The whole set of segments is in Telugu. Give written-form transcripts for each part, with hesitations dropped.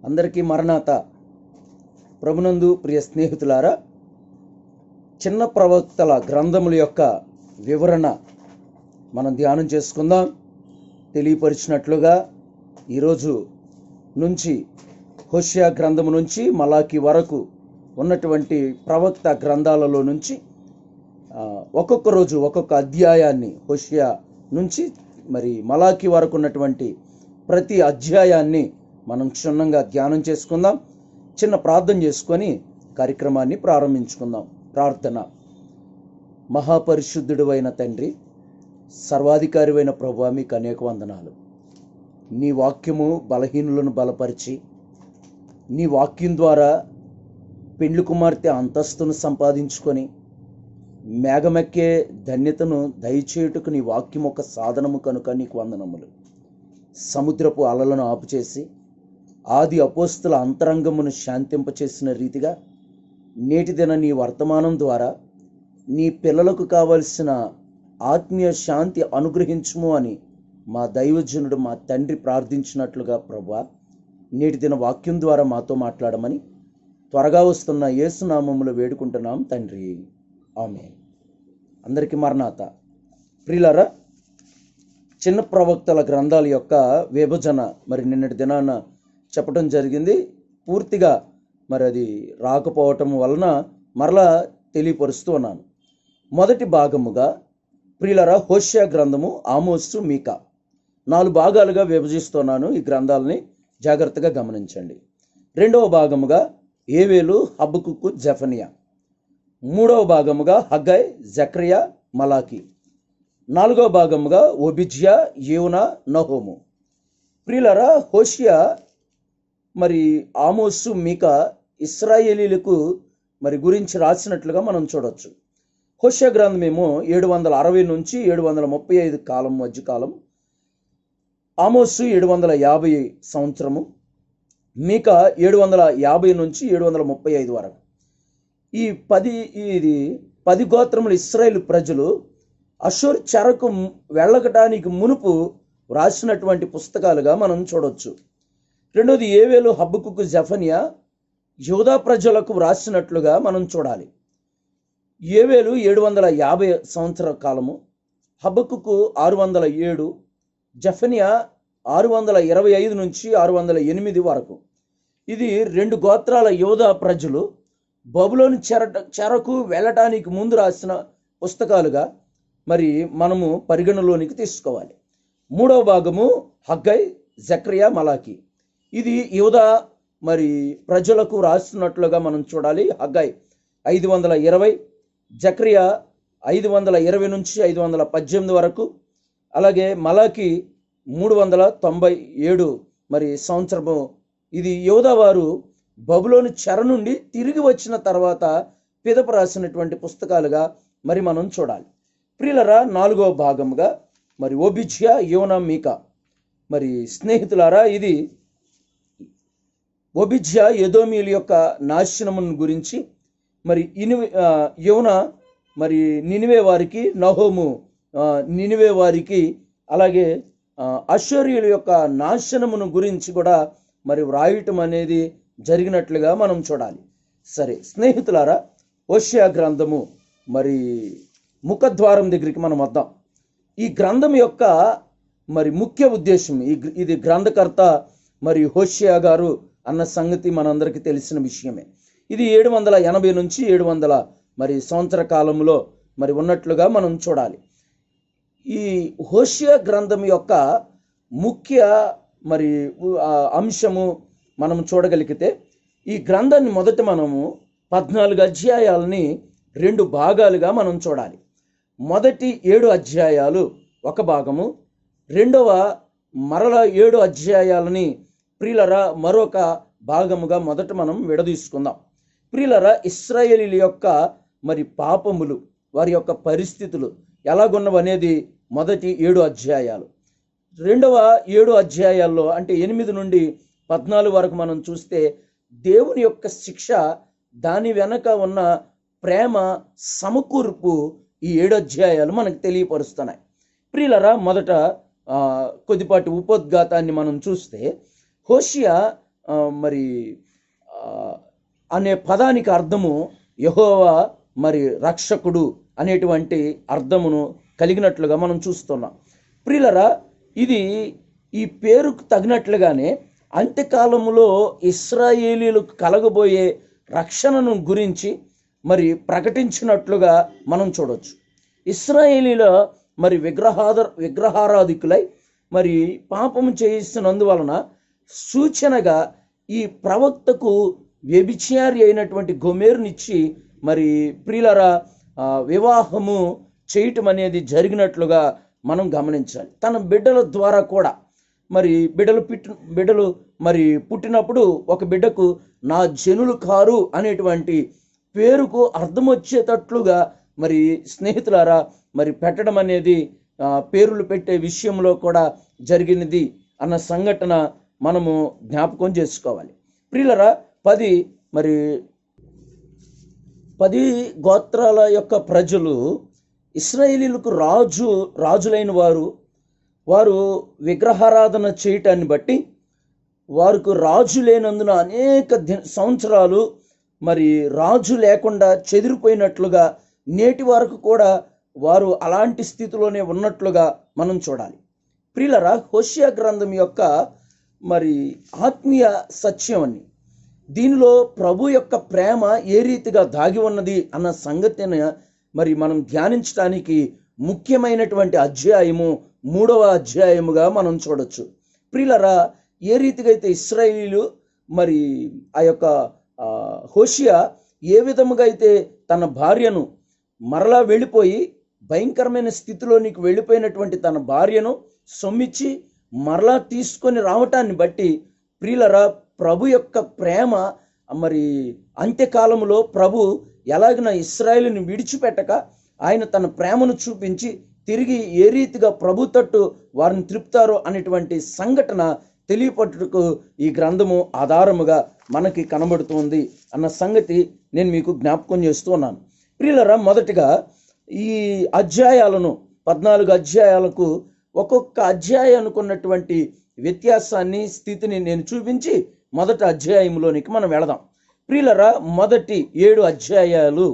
అందరికీ మరణాత. ప్రభునందు ప్రియ స్నేహితులారా, చిన్న ప్రవక్తల గ్రంథముల యొక్క వివరణ మనం ధ్యానం చేసుకుందాం. తెలియపరిచినట్లుగా ఈరోజు నుంచి హోషేయ గ్రంథము నుంచి మలాకి వరకు ఉన్నటువంటి ప్రవక్త గ్రంథాలలో నుంచి ఒక్కొక్క రోజు ఒక్కొక్క అధ్యాయాన్ని, హోషేయ నుంచి మరి మలాకి వరకు ఉన్నటువంటి ప్రతి అధ్యాయాన్ని మనం క్షుణ్ణంగా ధ్యానం చేసుకుందాం. చిన్న ప్రార్థన చేసుకొని కార్యక్రమాన్ని ప్రారంభించుకుందాం. ప్రార్థన. మహాపరిశుద్ధుడు అయిన తండ్రి, సర్వాధికారివైన ప్రభువా, మీకు అనేక వందనాలు. నీ వాక్యము బలహీనులను బలపరిచి, నీ వాక్యం ద్వారా పెండ్లి కుమార్తె అంతస్తును సంపాదించుకొని మేఘమెక్కే ధన్యతను దయచేయుటకు నీ వాక్యం ఒక సాధనము కనుక నీకు వందనములు. సముద్రపు అలలను ఆపుచేసి ఆది అపోస్తుల అంతరంగమును శాంతింపచేసిన రీతిగా నేటి దిన నీ వర్తమానం ద్వారా నీ పిల్లలకు కావలసిన ఆత్మీయ శాంతి అనుగ్రహించుము అని మా దైవజనుడు, మా తండ్రి ప్రార్థించినట్లుగా ప్రభువా, నేటి దిన వాక్యం ద్వారా మాతో మాట్లాడమని త్వరగా వస్తున్న యేసునామములో వేడుకుంటున్నాం తండ్రి, ఆమేన్. అందరికీ మరణాత. ప్రియులారా, చిన్న ప్రవక్తల గ్రంథాల యొక్క విభజన మరి నిన్నటి దినాన చెప్పడం జరిగింది. పూర్తిగా మరి అది రాకపోవటం వలన మరలా తెలియపరుస్తూ ఉన్నాను. మొదటి భాగముగా ప్రియులారా, హోషేయ గ్రంథము, ఆమోసు, మీకా 4 భాగాలుగా విభజిస్తున్నాను. ఈ గ్రంథాలని జాగ్రత్తగా గమనించండి. రెండవ భాగముగా ఏవేలు, హబకుకు, జెఫన్యా. మూడవ భాగముగా హగ్గై, జకర్యా, మలాకి. 4వ భాగముగా ఓబిద్యా, యోనా, నహూము. ప్రియులారా, హోషేయ మరి ఆమోసు, మీకా ఇశ్రాయేలీలకు మరి గురించి రాసినట్లుగా మనం చూడవచ్చు. హోషేయ గ్రంథమేమో 760 నుంచి 735 కాలం మధ్యకాలం, ఆమోసు 750 సంవత్సరము, మీకా 750 నుంచి 735 వరకు. ఈ 10 గోత్రముల ఇశ్రాయేలు ప్రజలు అషూర్ చెరకు వెళ్ళగటానికి మునుపు వ్రాసినటువంటి పుస్తకాలుగా మనం చూడవచ్చు. రెండోది ఏవేలు, హబకుకు, జెఫన్యా యూదా ప్రజలకు వ్రాసినట్లుగా మనం చూడాలి. ఏవేలు 750 సంవత్సర కాలము, హబకుకు 607, జెఫన్యా 625 నుంచి 608 వరకు. ఇది 2 గోత్రాల యూదా ప్రజలు బబులోను చెరకు వెళ్ళటానికి ముందు రాసిన పుస్తకాలుగా మరి మనము పరిగణలోనికి తీసుకోవాలి. మూడవ భాగము హగ్గై, జకర్యా, మలాకి. ఇది యూదా మరి ప్రజలకు రాస్తున్నట్లుగా మనం చూడాలి. హగ్గై 520, జకర్యా 520 నుంచి 518 వరకు. అలాగే మలాకి 397 మరి సంవత్సరము. ఇది యూదా వారు బబులోను చెర నుండి తిరిగి వచ్చిన తర్వాత పిదప రాసినటువంటి పుస్తకాలుగా మరి మనం చూడాలి. ప్రియులరా, 4వ భాగముగా మరి ఓబిద్యా, యోనా, మీకా. మరి స్నేహితులారా, ఇది ఓబిద్యా ఎదోమీయుల యొక్క నాశనమును గురించి, మరి యోనా మరి నినివే వారికి, నహూము నినివే వారికి, అలాగే అష్షూరీయుల యొక్క నాశనమును గురించి కూడా మరి వ్రాయటం అనేది జరిగినట్లుగా మనం చూడాలి. సరే స్నేహితులారా, హోషేయ గ్రంథము మరి ముఖద్వారం దగ్గరికి మనం వద్దాం. ఈ గ్రంథం యొక్క మరి ముఖ్య ఉద్దేశం, ఇది గ్రంథకర్త మరి హోషేయ గారు అన్న సంగతి మనందరికీ తెలిసిన విషయమే. ఇది 780 నుంచి 700 మరి సంవత్సర కాలంలో మరి ఉన్నట్లుగా మనం చూడాలి. ఈ హోషేయ గ్రంథం యొక్క ముఖ్య మరి అంశము మనం చూడగలిగితే, ఈ గ్రంథాన్ని మొదట మనము 14 అధ్యాయాలని 2 భాగాలుగా మనం చూడాలి. మొదటి 7 అధ్యాయాలు ఒక భాగము, రెండవ మరల 7 అధ్యాయాలని ప్రియులరా మరొక భాగముగా మొదట మనం విడదీసుకుందాం. ప్రియులరా, ఇశ్రాయేలీల యొక్క మరి పాపములు, వారి యొక్క పరిస్థితులు ఎలాగున్నవనేది మొదటి 7 అధ్యాయాలు. రెండవ 7 అధ్యాయాల్లో అంటే 8 నుండి 14 వరకు మనం చూస్తే దేవుని యొక్క శిక్ష, దాని వెనక ఉన్న ప్రేమ సమకూర్పు ఈ 7 అధ్యాయాలు మనకు తెలియపరుస్తున్నాయి. ప్రియులరా, మొదట కొద్దిపాటి ఉపోద్ఘాతాన్ని మనం చూస్తే, హోషేయ మరి ఆ, అనే పదానికి అర్థము యెహోవా మరి రక్షకుడు అనేటువంటి అర్థమును కలిగినట్లుగా మనం చూస్తున్నాం. ప్రియులరా, ఇది ఈ పేరుకు తగినట్లుగానే అంత్యకాలములో ఇశ్రాయేలీలకు కలగబోయే రక్షణను గురించి మరి ప్రకటించినట్లుగా మనం చూడవచ్చు. ఇశ్రాయేలీల మరి విగ్రహారాధికులై మరి పాపము చేయిస్తున్నందువలన సూచనగా ఈ ప్రవక్తకు వ్యభిచారి అయినటువంటి గోమెరునిచ్చి మరి ప్రియులరా వివాహము చేయటం అనేది జరిగినట్లుగా మనం గమనించాలి. తన బిడ్డల ద్వారా కూడా మరి బిడ్డలు మరి పుట్టినప్పుడు ఒక బిడ్డకు నా జనులు కారు అనేటువంటి పేరుకు అర్థం వచ్చేటట్లుగా మరి స్నేహితులారా మరి పెట్టడం అనేది పేర్లు పెట్టే విషయంలో కూడా జరిగినది అన్న సంఘటన మనము జ్ఞాపకం చేసుకోవాలి. ప్రియులరా, 10 గోత్రాల యొక్క ప్రజలు ఇశ్రాయేలీలకు రాజులైన వారు విగ్రహారాధన చేయటాన్ని బట్టి వారికి రాజు లేనందున అనేక సంవత్సరాలు మరి రాజు లేకుండా చెదిరిపోయినట్లుగా నేటి వరకు కూడా వారు అలాంటి స్థితిలోనే ఉన్నట్లుగా మనం చూడాలి. ప్రియులరా, హోషేయ గ్రంథం యొక్క మరి ఆత్మీయ సత్యం అని, దీనిలో ప్రభు యొక్క ప్రేమ ఏ రీతిగా దాగి ఉన్నది అన్న సంగతిని మరి మనం ధ్యానించడానికి ముఖ్యమైనటువంటి అధ్యాయము 3వ అధ్యాయముగా మనం చూడొచ్చు. ప్రియులరా, ఏ రీతిగా అయితే ఇశ్రాయేలీలు మరి ఆ యొక్క హోషేయ ఏ విధముగా అయితే తన భార్యను మరలా వెళ్ళిపోయి భయంకరమైన స్థితిలోనికి వెళ్ళిపోయినటువంటి తన భార్యను సొమ్మిచ్చి మరలా తీసుకొని రావటాన్ని బట్టి ప్రియులరా, ప్రభు యొక్క ప్రేమ మరి అంత్యకాలంలో ప్రభు ఎలాగిన ఇశ్రాయేలుని విడిచిపెట్టక ఆయన తన ప్రేమను చూపించి తిరిగి ఏ రీతిగా ప్రభు తట్టు వారిని త్రిపుతారో అనేటువంటి సంఘటన తెలియపట్టుటకు ఈ గ్రంథము ఆధారముగా మనకి కనబడుతుంది అన్న సంగతి నేను మీకు జ్ఞాపకం చేస్తూ ఉన్నాను. ప్రియులరా, మొదటిగా ఈ అధ్యాయాలను 14 అధ్యాయాలకు ఒక్కొక్క అధ్యాయానికి ఉన్నటువంటి వ్యత్యాసాన్ని స్థితిని నేను చూపించి మొదటి అధ్యాయంలోనికి మనం వెళదాం. ప్రియులరా, మొదటి 7 అధ్యాయాలు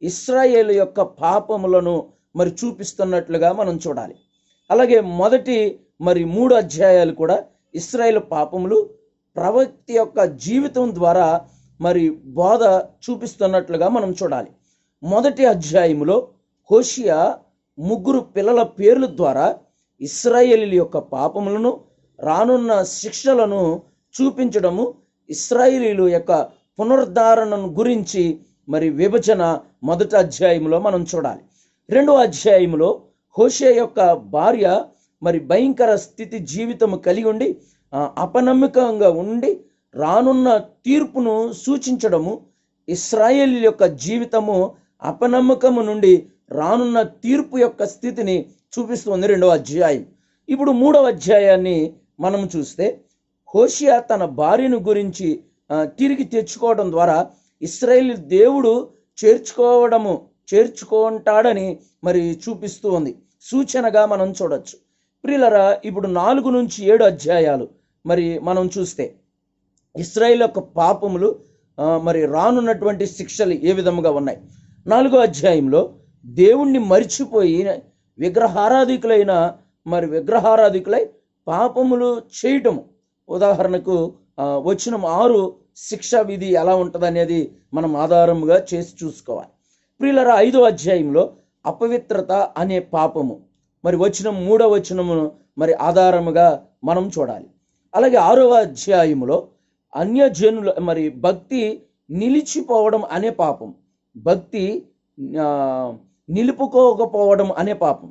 ఇశ్రాయేలు యొక్క పాపములను మరి చూపిస్తున్నట్లుగా మనం చూడాలి. అలాగే మొదటి 3 అధ్యాయాలు కూడా ఇశ్రాయేలు పాపములు ప్రవక్త యొక్క జీవితం ద్వారా మరి బోధ చూపిస్తున్నట్లుగా మనం చూడాలి. మొదటి అధ్యాయములో హోషేయ 3 పిల్లల పేర్ల ద్వారా ఇశ్రాయేలీల యొక్క పాపములను రానున్న శిక్షలను చూపించడము, ఇశ్రాయేలీల యొక్క పునరుద్ధరణను గురించి మరి విభజన మొదటి అధ్యాయంలో మనం చూడాలి. 2వ అధ్యాయంలో హోషేయ యొక్క భార్య మరి భయంకర స్థితి జీవితము కలిగి ఉండి అపనమ్మకంగా ఉండి రానున్న తీర్పును సూచించడము, ఇశ్రాయేలీల యొక్క జీవితము అపనమ్మకము నుండి రానున్న తీర్పు యొక్క స్థితిని చూపిస్తుంది 2వ అధ్యాయం. ఇప్పుడు 3వ అధ్యాయాన్ని మనం చూస్తే హోషేయ తన భార్యను గురించి తిరిగి తెచ్చుకోవడం ద్వారా ఇశ్రాయేలు దేవుడు చేర్చుకుంటాడని మరి చూపిస్తూ ఉంది, సూచనగా మనం చూడొచ్చు. ప్రియులరా, ఇప్పుడు 4 నుంచి 7 అధ్యాయాలు మరి మనం చూస్తే ఇశ్రాయేలు యొక్క పాపములు మరి రానున్నటువంటి శిక్షలు ఏ విధముగా ఉన్నాయి. 4వ అధ్యాయంలో దేవుణ్ణి మరిచిపోయి విగ్రహారాధికులై పాపములు చేయటము. ఉదాహరణకు వచనం 6 శిక్షా విధి ఎలా ఉంటుంది అనేది మనం ఆధారముగా చేసి చూసుకోవాలి. ప్రియులరా, 5వ అధ్యాయంలో అపవిత్రత అనే పాపము మరి వచనం 3వ వచనమును మరి ఆధారముగా మనం చూడాలి. అలాగే 6వ అధ్యాయములో అన్యజనుల మరి భక్తి నిలిచిపోవడం అనే పాపం, భక్తి నిలుపుకోకపోవడం అనే పాపం.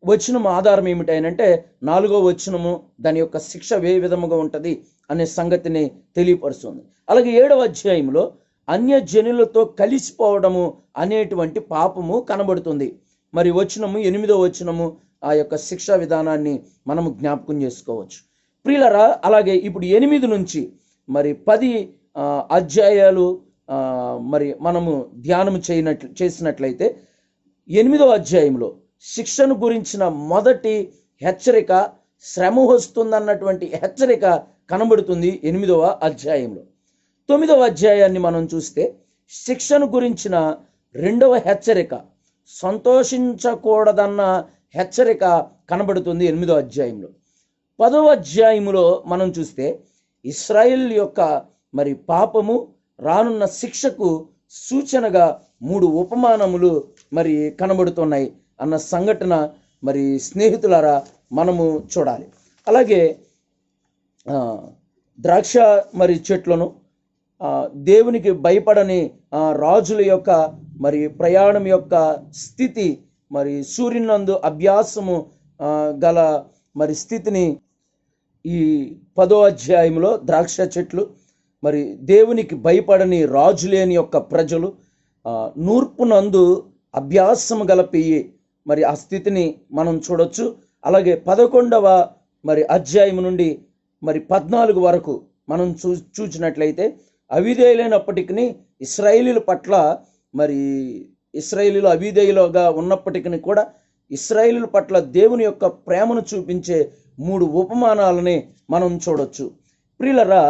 వచనం ఆధారం ఏమిటంటే 4వ వచనము దాని యొక్క శిక్ష ఏ విధముగా ఉంటుంది అనే సంగతిని తెలియపరుస్తుంది. అలాగే 7వ అధ్యాయంలో అన్యజనులతో కలిసిపోవడము అనేటువంటి పాపము కనబడుతుంది. మరి వచనము 8వ వచనము ఆ యొక్క శిక్షా విధానాన్ని మనము జ్ఞాపకం చేసుకోవచ్చు. ప్రియులరా, అలాగే ఇప్పుడు 8 నుంచి మరి 10 అధ్యాయాలు మరి మనము ధ్యానం చేసినట్లయితే 8వ అధ్యాయంలో శిక్షను గురించిన మొదటి హెచ్చరిక, శ్రమ వస్తుందన్నటువంటి హెచ్చరిక కనబడుతుంది 8వ అధ్యాయంలో. 9వ అధ్యాయాన్ని మనం చూస్తే శిక్షను గురించిన 2వ హెచ్చరిక, సంతోషించకూడదన్న హెచ్చరిక కనబడుతుంది 8వ అధ్యాయంలో. 10వ అధ్యాయంలో మనం చూస్తే ఇశ్రాయేల్ యొక్క మరి పాపము, రానున్న శిక్షకు సూచనగా 3 ఉపమానములు మరి కనబడుతున్నాయి అన్న సంఘటన మరి స్నేహితులారా మనము చూడాలి. అలాగే ద్రాక్ష మరి చెట్లను, దేవునికి భయపడని రాజుల యొక్క మరి ప్రయాణం యొక్క స్థితి, మరి సూర్యునందు అభ్యాసము గల మరి స్థితిని ఈ 10వ అధ్యాయంలో ద్రాక్ష చెట్లు, మరి దేవునికి భయపడని రాజులేని యొక్క ప్రజలు, నూర్పునందు అభ్యాసము గల పెయ్యి, మరి ఆ స్థితిని మనం చూడొచ్చు. అలాగే 11వ మరి అధ్యాయం నుండి మరి 14 వరకు మనం చూసినట్లయితే అవిధేయులైనప్పటికీ ఇశ్రాయేలీల పట్ల, మరి ఇశ్రాయేలీలు అవిధేయులుగా ఉన్నప్పటికీ కూడా ఇశ్రాయేలీల పట్ల దేవుని యొక్క ప్రేమను చూపించే 3 ఉపమానాలని మనం చూడొచ్చు. ప్రియులరా,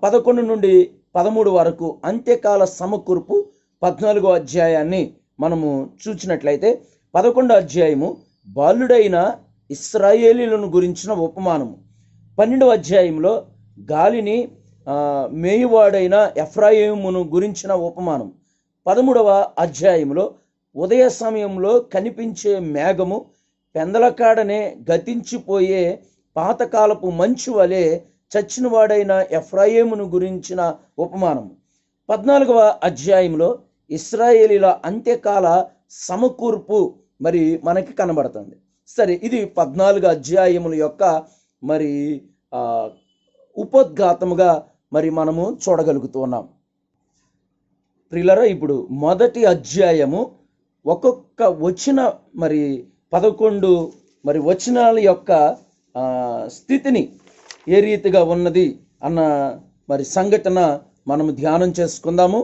11 నుండి 13 వరకు అంత్యకాల సమకూర్పు 14వ అధ్యాయాన్ని మనము చూసినట్లయితే 11వ అధ్యాయము బాలుడైన ఇశ్రాయేలీలను గురించిన ఉపమానము. 12వ అధ్యాయంలో గాలిని మేయువాడైన ఎఫ్రాయిమును గురించిన ఉపమానం. 13వ అధ్యాయంలో ఉదయ సమయంలో కనిపించే మేఘము పెందలకాడనే గతించిపోయే పాతకాలపు మంచు వలె చచ్చినవాడైన ఎఫ్రాయిమును గురించిన ఉపమానం. 14వ అధ్యాయంలో ఇశ్రాయేలీల అంత్యకాల సమకూర్పు మరి మనకి కనబడుతుంది. సరే, ఇది 14 అధ్యాయముల యొక్క మరి ఉపోద్ఘాతముగా మరి మనము చూడగలుగుతున్నాం. ప్రియులారా, ఇప్పుడు మొదటి అధ్యాయము ఒక్కొక్క వచన మరి 11 మరి వచనాల యొక్క స్థితిని ఏ రీతిగా ఉన్నది అన్న మరి సంఘటన మనము ధ్యానం చేసుకుందాము.